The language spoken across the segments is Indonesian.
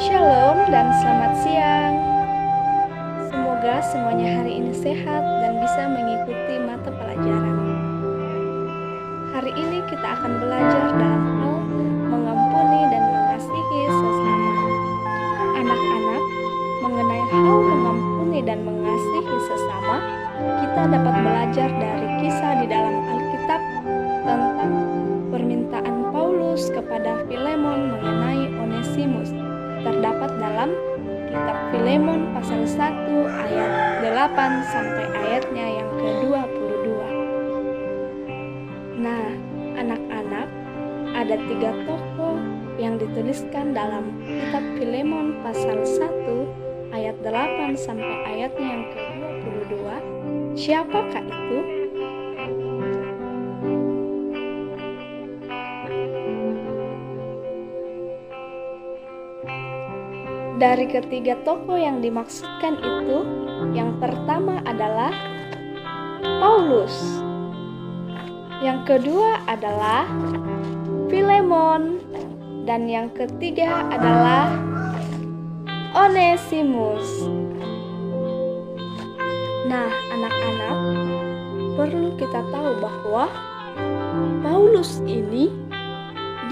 Shalom dan selamat siang. Semoga semuanya hari ini sehat dan bisa mengikuti mata pelajaran. Hari ini kita akan belajar dalam hal mengampuni dan mengasihi sesama. Anak-anak, mengenai hal mengampuni dan mengasihi sesama, kita dapat belajar dari kisah di dalam Alkitab tentang permintaan Paulus kepada Filemon mengenai Onesimus. Terdapat dalam kitab Filemon pasal 1 ayat 8 sampai ayatnya yang ke-22. Nah, anak-anak, ada 3 tokoh yang dituliskan dalam kitab Filemon pasal 1 ayat 8 sampai ayatnya yang ke-22. Siapakah itu? Dari ketiga tokoh yang dimaksudkan itu, yang pertama adalah Paulus, yang kedua adalah Filemon, dan yang ketiga adalah Onesimus. Nah, anak-anak, perlu kita tahu bahwa Paulus ini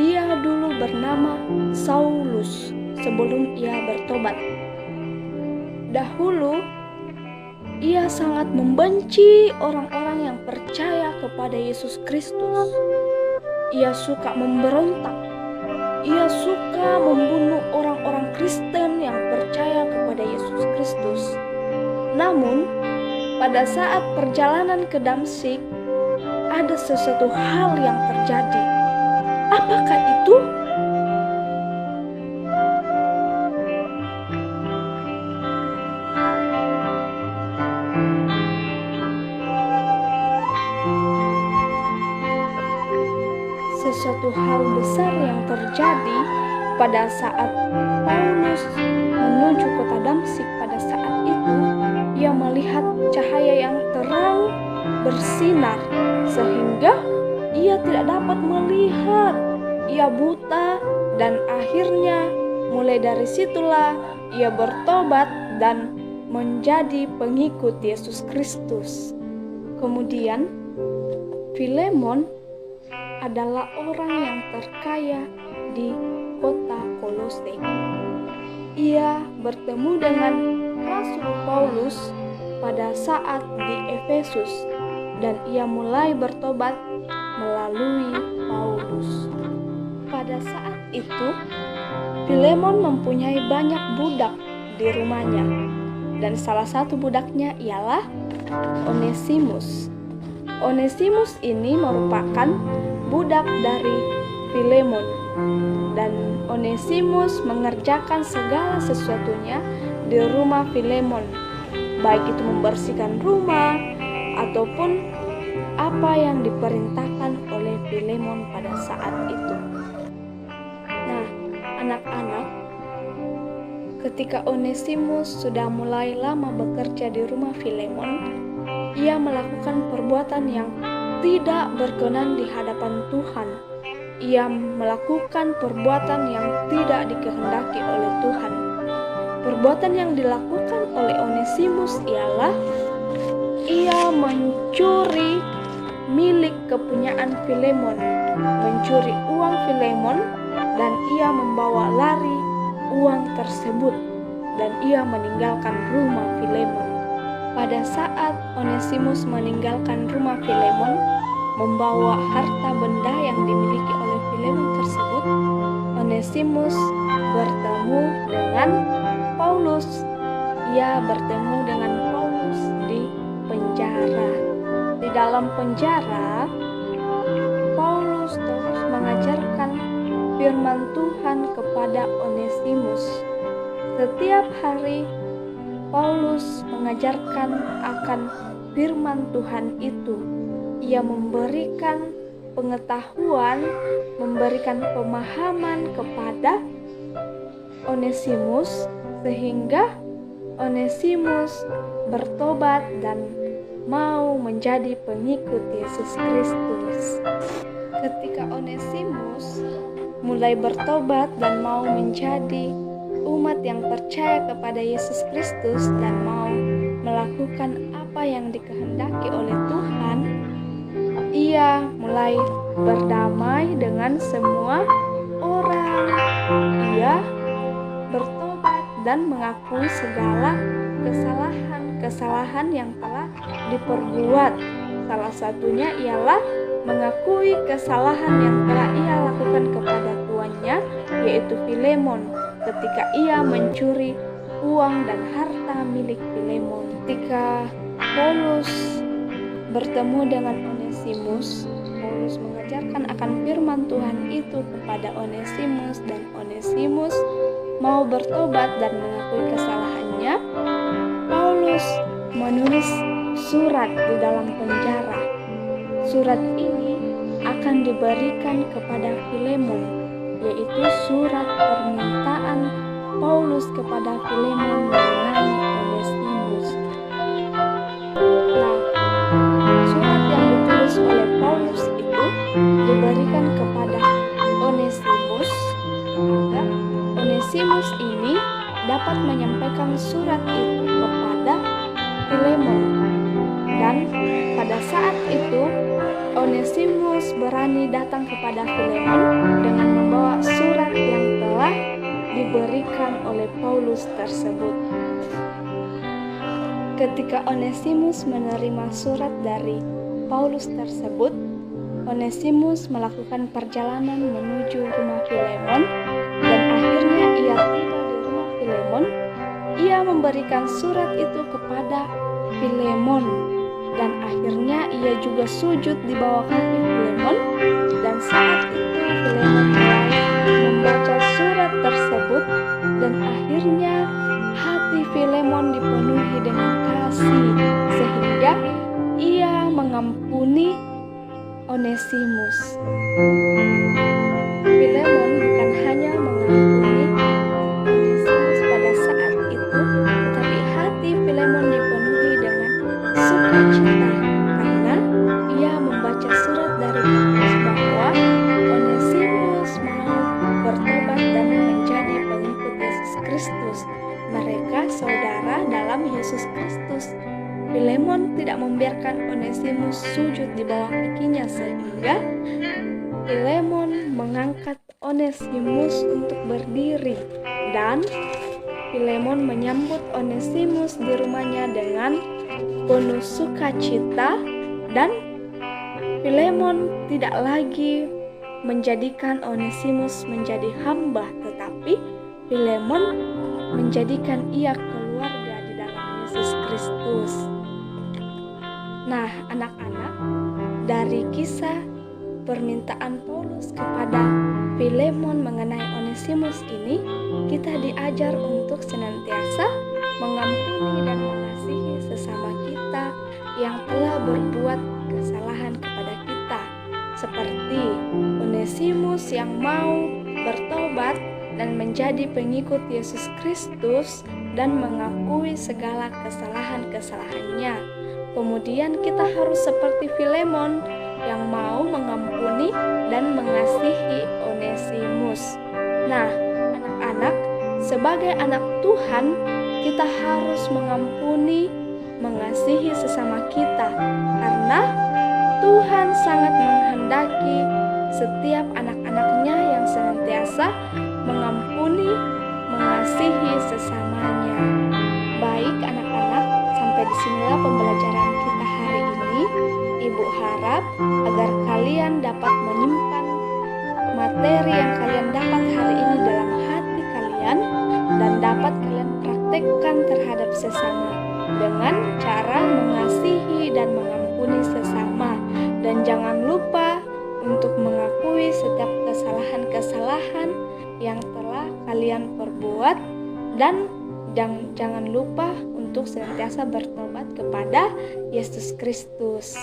dia dulu bernama Saulus sebelum ia bertobat. Dahulu, ia sangat membenci orang-orang yang percaya kepada Yesus Kristus. Ia suka memberontak. Ia suka membunuh orang-orang Kristen yang percaya kepada Yesus Kristus. Namun, pada saat perjalanan ke Damsyik, ada sesuatu hal yang terjadi. Apakah itu? Sesuatu hal besar yang terjadi pada saat Paulus menuju kota Damsyik. Pada saat itu, ia melihat cahaya yang terang bersinar sehingga ia tidak dapat melihat. Ia buta dan akhirnya mulai dari situlah ia bertobat dan menjadi pengikut Yesus Kristus. Kemudian Filemon adalah orang yang terkaya di kota Kolose. Ia bertemu dengan Rasul Paulus pada saat di Efesus dan ia mulai bertobat melalui Paulus. Pada saat itu, Filemon mempunyai banyak budak di rumahnya dan salah satu budaknya ialah Onesimus. Onesimus ini merupakan budak dari Filemon, dan Onesimus mengerjakan segala sesuatunya di rumah Filemon, baik itu membersihkan rumah ataupun apa yang diperintahkan oleh Filemon pada saat itu. Nah, anak-anak, ketika Onesimus sudah mulai lama bekerja di rumah Filemon, ia melakukan perbuatan yang tidak berkenan di hadapan Tuhan. Ia melakukan perbuatan yang tidak dikehendaki oleh Tuhan. Perbuatan yang dilakukan oleh Onesimus ialah ia mencuri milik kepunyaan Filemon, mencuri uang Filemon, dan ia membawa lari uang tersebut, dan ia meninggalkan rumah Filemon. Pada saat Onesimus meninggalkan rumah Filemon, membawa harta benda yang dimiliki oleh Filemon tersebut, Onesimus bertemu dengan Paulus. Ia bertemu dengan Paulus di penjara. Di dalam penjara, Paulus terus mengajarkan firman Tuhan kepada Onesimus. Setiap hari Paulus mengajarkan akan firman Tuhan itu. Ia memberikan pengetahuan, memberikan pemahaman kepada Onesimus sehingga Onesimus bertobat dan mau menjadi pengikut Yesus Kristus. Ketika Onesimus mulai bertobat dan mau menjadi umat yang percaya kepada Yesus Kristus dan mau melakukan apa yang dikehendaki oleh Tuhan, ia mulai berdamai dengan semua orang. Ia bertobat dan mengakui segala kesalahan yang telah diperbuat. Salah satunya ialah mengakui kesalahan yang telah ia lakukan kepada tuannya, yaitu Filemon, ketika ia mencuri uang dan harta milik Filemon. Ketika Paulus bertemu dengan Onesimus, Paulus mengajarkan akan firman Tuhan itu kepada Onesimus, dan Onesimus mau bertobat dan mengakui kesalahannya. Paulus menulis surat di dalam penjara. Surat ini akan diberikan kepada Filemon, yaitu surat permintaan Paulus kepada Filemon mengenai Onesimus. Nah, surat yang ditulis oleh Paulus itu diberikan kepada Onesimus agar Onesimus ini dapat menyampaikan surat itu kepada Filemon. Dan pada saat itu Onesimus berani datang kepada Filemon dengan membawa surat yang telah diberikan oleh Paulus tersebut. Ketika Onesimus menerima surat dari Paulus tersebut, Onesimus melakukan perjalanan menuju rumah Filemon, dan akhirnya ia tiba di rumah Filemon. Ia memberikan surat itu kepada Filemon, dan akhirnya ia juga sujud di bawah kaki Filemon. Dan saat itu Filemon mulai membaca surat tersebut, dan akhirnya hati Filemon dipenuhi dengan kasih sehingga ia mengampuni Onesimus. Filemon bukan hanya mengampuni Onesimus pada saat itu, tetapi hati Filemon dipenuhi dengan sukacita karena ia membaca surat dari Paulus bahwa Onesimus mau bertobat dan menjadi pengikut Yesus Kristus. Mereka saudara dalam Yesus Kristus. Filemon tidak membiarkan Onesimus sujud di bawah kakinya, sehingga Filemon mengangkat Onesimus untuk berdiri, dan Filemon menyambut Onesimus di rumahnya dengan penuh sukacita. Dan Filemon tidak lagi menjadikan Onesimus menjadi hamba, tetapi Filemon menjadikan ia keluarga di dalam Yesus Kristus. Nah, anak-anak, dari kisah permintaan Paulus kepada Filemon mengenai Onesimus ini, kita diajar untuk senantiasa mengampuni dan mengasihi sesama kita yang telah berbuat kesalahan kepada kita, seperti Onesimus yang mau bertobat dan menjadi pengikut Yesus Kristus dan mengakui segala kesalahan-kesalahannya. Kemudian kita harus seperti Filemon yang mau mengampuni dan mengasihi Onesimus. Nah, anak-anak, sebagai anak Tuhan, kita harus mengampuni, mengasihi sesama kita, karena Tuhan sangat menghendaki setiap anak-anaknya yang senantiasa mengampuni, mengasihi sesamanya. Baik anak-anak, sampai disinilah pembelajaran kita hari ini. Ibu harap agar kalian dapat menyimpan materi yang kalian dapat hari ini dalam hati kalian, dan dapat kalian praktekkan terhadap sesama dengan cara mengasihi dan mengampuni sesama. Dan jangan lupa untuk mengakui setiap kesalahan-kesalahan yang telah kalian perbuat, dan jangan lupa untuk senantiasa bertobat kepada Yesus Kristus.